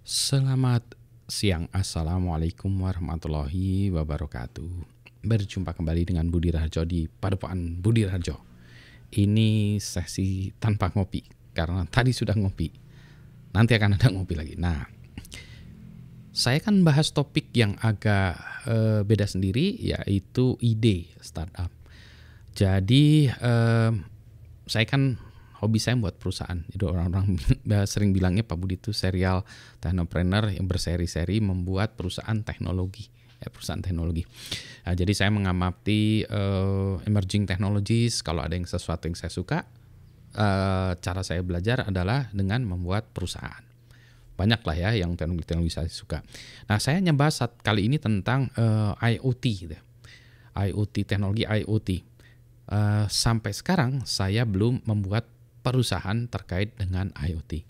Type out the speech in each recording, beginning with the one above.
Selamat siang, Assalamualaikum warahmatullahi wabarakatuh. Berjumpa kembali dengan Budi Raharjo di Padepokan Budi Raharjo. Ini sesi tanpa ngopi, karena tadi sudah ngopi. Nanti akan ada ngopi lagi. Nah, saya kan bahas topik yang agak beda sendiri, yaitu ide startup. Jadi, saya kan hobi saya buat perusahaan. Jadi orang-orang sering bilangnya Pak Budi itu serial technopreneur yang berseri-seri membuat perusahaan teknologi. Perusahaan teknologi. Nah, jadi saya mengamati emerging technologies. Kalau ada yang sesuatu yang saya suka, cara saya belajar adalah dengan membuat perusahaan. Banyak lah ya yang teknologi saya suka. Nah, saya ngebahas kali ini tentang IoT gitu. IoT, teknologi IoT. Sampai sekarang saya belum membuat perusahaan terkait dengan IoT.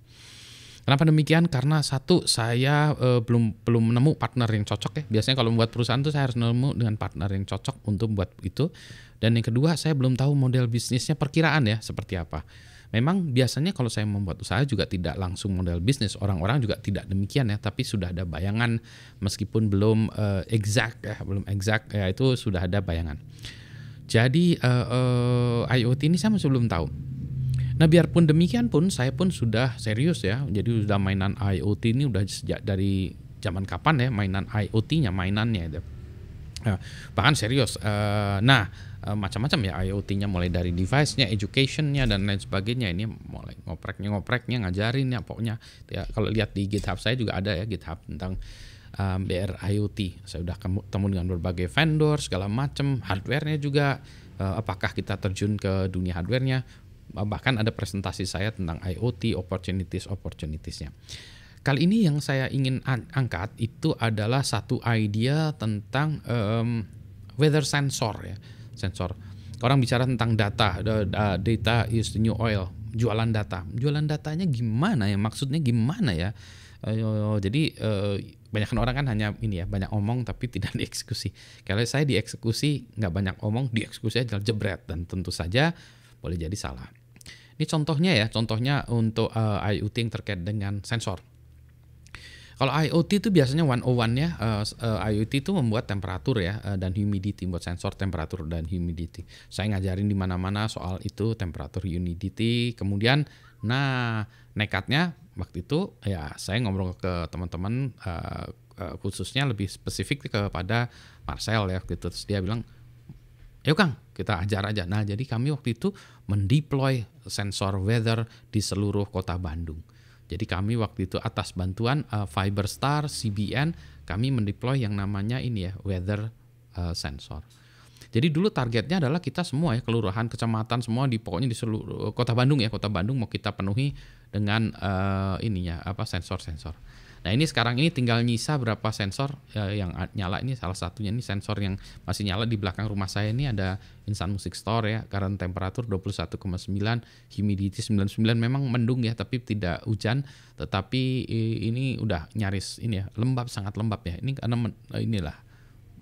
Kenapa demikian? Karena satu, saya belum menemu partner yang cocok ya. Biasanya kalau membuat perusahaan tuh saya harus nemu dengan partner yang cocok untuk buat itu. Dan yang kedua, saya belum tahu model bisnisnya perkiraan ya seperti apa. Memang biasanya kalau saya membuat usaha juga tidak langsung model bisnis. Orang-orang juga tidak demikian ya, tapi sudah ada bayangan meskipun belum exact ya, itu sudah ada bayangan. Jadi IoT ini saya masih belum tahu. Nah, biarpun demikian pun saya pun sudah serius ya. Jadi sudah mainan IoT ini udah sejak dari zaman kapan ya mainan IoT-nya, mainannya itu. Bahkan serius. Macam-macam ya IoT-nya, mulai dari device-nya, education-nya dan lain sebagainya. Ini mulai ngopreknya, ngajarin ya pokoknya. Ya, kalau lihat di GitHub saya juga ada ya GitHub tentang BR IoT. Saya sudah ketemu dengan berbagai vendor segala macam, hardware-nya juga. Apakah kita terjun ke dunia hardware-nya? Bahkan ada presentasi saya tentang IoT opportunities-nya. Kali ini yang saya ingin angkat itu adalah satu idea tentang weather sensor ya. Sensor. Orang bicara tentang data, data is the new oil. Jualan data. Jualan datanya gimana ya? Maksudnya gimana ya? Jadi banyak orang kan hanya ini ya, banyak omong tapi tidak dieksekusi. Kalau saya dieksekusi nggak banyak omong, dieksekusi aja jebret, dan tentu saja boleh jadi salah. Ini contohnya untuk IoT yang terkait dengan sensor. Kalau IoT itu biasanya 101 ya, IoT itu membuat temperatur ya dan humidity, buat sensor temperatur dan humidity. Saya ngajarin di mana-mana soal itu, temperatur, humidity. Kemudian, nekatnya waktu itu ya saya ngobrol ke teman-teman, khususnya lebih spesifik kepada Marcel ya gitu. Terus dia bilang, "Ayo Kang, kita ajar aja." Nah, jadi kami waktu itu mendeploy sensor weather di seluruh kota Bandung. Jadi kami waktu itu atas bantuan Fiberstar, CBN, kami mendeploy yang namanya ini ya, weather sensor. Jadi dulu targetnya adalah kita semua ya, kelurahan, kecamatan semua pokoknya di seluruh kota Bandung ya, kota Bandung mau kita penuhi dengan sensor-sensor. Nah, ini sekarang ini tinggal nyisa berapa sensor yang nyala. Ini salah satunya, ini sensor yang masih nyala di belakang rumah saya ini ada Insan Music Store ya, current temperatur 21,9, humidity 99, memang mendung ya tapi tidak hujan, tetapi ini udah nyaris ini ya, lembab, sangat lembab ya. Ini karena inilah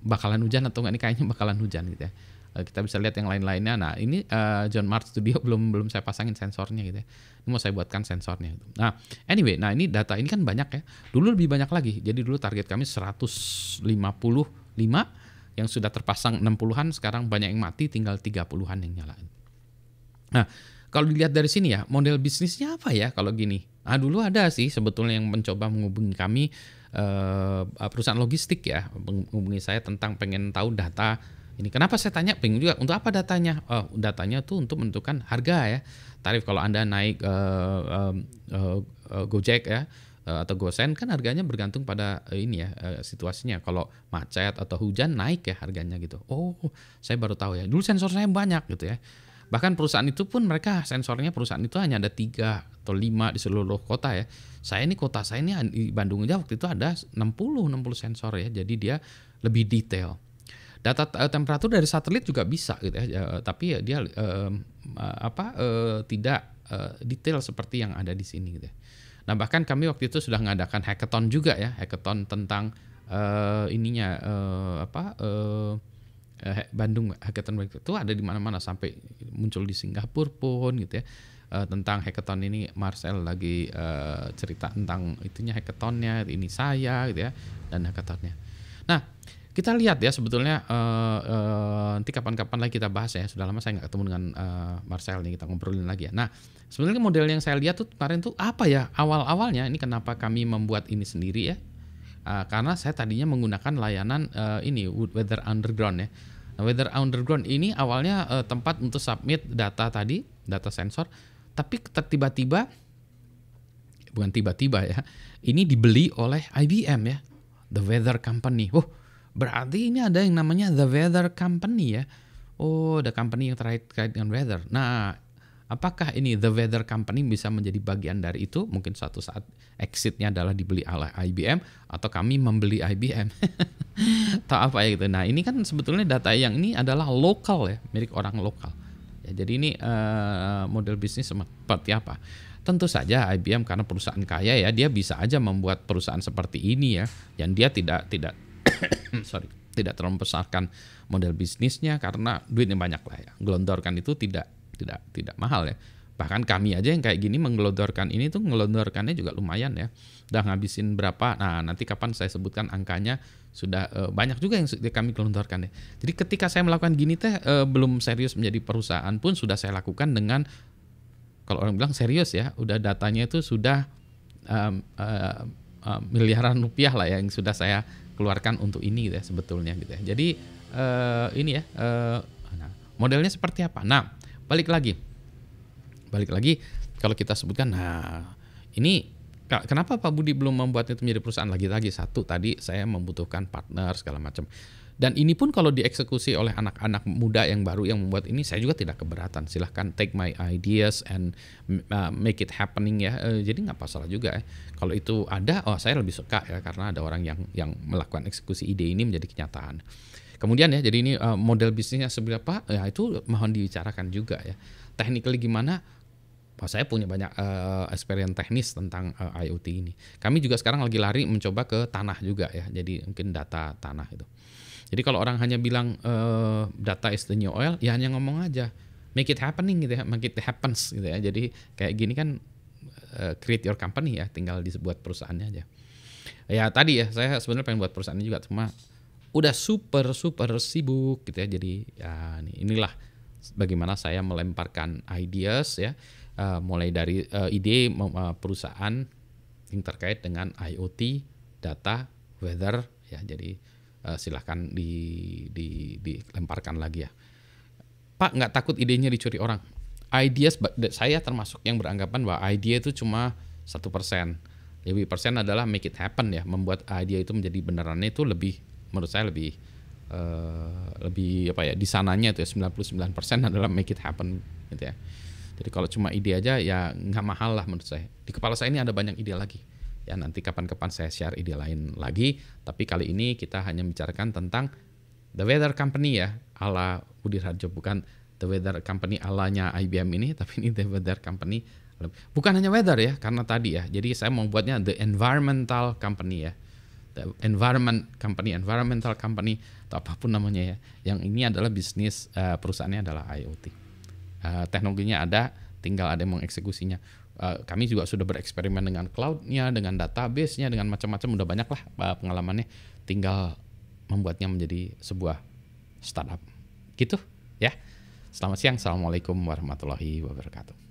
bakalan hujan atau enggak, ini kayaknya bakalan hujan gitu ya. Kita bisa lihat yang lain-lainnya. Nah, ini John Mart Studio belum saya pasangin sensornya gitu ya. Ini mau saya buatkan sensornya gitu. Nah, anyway, ini data ini kan banyak ya. Dulu lebih banyak lagi. Jadi dulu target kami 155 yang sudah terpasang 60-an, sekarang banyak yang mati, tinggal 30-an yang nyala. Nah, kalau dilihat dari sini ya, model bisnisnya apa ya kalau gini? Nah, dulu ada sih sebetulnya yang mencoba menghubungi kami, perusahaan logistik ya, menghubungi saya tentang pengen tahu data. Ini kenapa saya tanya, bingung juga untuk apa datanya? Datanya tuh untuk menentukan harga ya, tarif. Kalau Anda naik Gojek ya atau GoSend kan harganya bergantung pada ini ya, situasinya. Kalau macet atau hujan naik ya harganya gitu. Oh, saya baru tahu ya. Dulu sensor saya banyak gitu ya. Bahkan perusahaan itu pun mereka sensornya, perusahaan itu hanya ada 3 atau 5 di seluruh kota ya. Kota saya ini di Bandung aja waktu itu ada 60 sensor ya. Jadi dia lebih detail. Data temperatur dari satelit juga bisa gitu ya, tapi ya dia tidak detail seperti yang ada di sini gitu ya. Nah, bahkan kami waktu itu sudah mengadakan hackathon juga ya, hackathon tentang Bandung hackathon itu ada di mana-mana, sampai muncul di Singapura pun gitu ya. tentang hackathon ini Marcel lagi cerita tentang itunya hackathonnya, ini saya gitu ya, dan hackathonnya. Nah, kita lihat ya sebetulnya nanti kapan-kapan lagi kita bahas ya. Sudah lama saya nggak ketemu dengan Marcel nih, kita ngobrolin lagi ya. Nah, sebenarnya model yang saya lihat tuh kemarin tuh apa ya awal-awalnya ini kenapa kami membuat ini sendiri ya? Karena saya tadinya menggunakan layanan ini Weather Underground ya. Nah, Weather Underground ini awalnya tempat untuk submit data tadi, data sensor, tapi tiba-tiba, bukan tiba-tiba ya, ini dibeli oleh IBM ya, The Weather Company. Berarti ini ada yang namanya The Weather Company ya. The company yang terkait dengan weather. Nah, apakah ini The Weather Company bisa menjadi bagian dari itu? Mungkin suatu saat exitnya adalah dibeli oleh IBM atau kami membeli IBM atau apa ya gitu. Nah, ini kan sebetulnya data yang ini adalah lokal ya, milik orang lokal. Ya, jadi ini model bisnis seperti apa? Tentu saja IBM karena perusahaan kaya ya, dia bisa aja membuat perusahaan seperti ini ya, yang dia tidak tidak terlalu membesarkan model bisnisnya karena duitnya banyak lah ya. Gelondorkan itu tidak mahal ya. Bahkan kami aja yang kayak gini menggelondorkan ini tuh ngelondorkannya juga lumayan ya. Udah ngabisin berapa? Nah, nanti kapan saya sebutkan angkanya, sudah banyak juga yang kami gelondorkan ya. Jadi ketika saya melakukan gini teh belum serius menjadi perusahaan pun sudah saya lakukan dengan, kalau orang bilang serius ya, udah datanya itu sudah miliaran rupiah lah ya yang sudah saya keluarkan untuk ini gitu ya sebetulnya gitu ya. Jadi ini ya nah, modelnya seperti apa? Nah, balik lagi kalau kita sebutkan, nah ini kenapa Pak Budi belum membuat itu menjadi perusahaan lagi satu tadi saya membutuhkan partner segala macam. Dan ini pun kalau dieksekusi oleh anak-anak muda yang baru yang membuat ini, saya juga tidak keberatan. Silahkan take my ideas and make it happening ya. Jadi nggak masalah juga ya. Kalau itu ada, saya lebih suka ya karena ada orang yang melakukan eksekusi ide ini menjadi kenyataan. Kemudian ya, jadi ini model bisnisnya seberapa, ya itu mohon dibicarakan juga ya. Technically gimana? Saya punya banyak experience teknis tentang IoT ini. Kami juga sekarang lagi lari mencoba ke tanah juga ya. Jadi mungkin data tanah itu. Jadi kalau orang hanya bilang data is the new oil, ya hanya ngomong aja, make it happening gitu ya, make it happens gitu ya. Jadi kayak gini kan create your company ya, tinggal dibuat perusahaannya aja. Ya tadi ya, saya sebenarnya pengen buat perusahaan ini juga, cuma udah super sibuk gitu ya. Jadi ya inilah bagaimana saya melemparkan ideas ya, mulai dari ide perusahaan yang terkait dengan IoT, data, weather ya. Jadi silahkan dilemparkan lagi ya. Pak, nggak takut idenya dicuri orang? Ideas, saya termasuk yang beranggapan bahwa ide itu cuma 1%. Lebih persen adalah make it happen ya. Membuat ide itu menjadi benerannya itu lebih, menurut saya lebih apa ya, di sananya itu ya 99% adalah make it happen gitu ya. Jadi kalau cuma ide aja ya nggak mahal lah menurut saya. Di kepala saya ini ada banyak ide lagi. Ya nanti kapan-kapan saya share ide lain lagi. Tapi kali ini kita hanya bicarakan tentang The Weather Company ya, ala Budi Harjo, bukan The Weather Company alanya IBM ini, tapi ini The Weather Company. Bukan hanya weather ya, karena tadi ya. Jadi saya mau buatnya The Environmental Company ya. The Environmental Company atau apapun namanya ya. Yang ini adalah bisnis, perusahaannya adalah IoT. Teknologinya ada, tinggal ada yang mengeksekusinya. Kami juga sudah bereksperimen dengan cloud-nya, dengan database-nya, dengan macam-macam, udah banyak lah pengalamannya. Tinggal membuatnya menjadi sebuah startup. Gitu ya. Selamat siang. Assalamualaikum warahmatullahi wabarakatuh.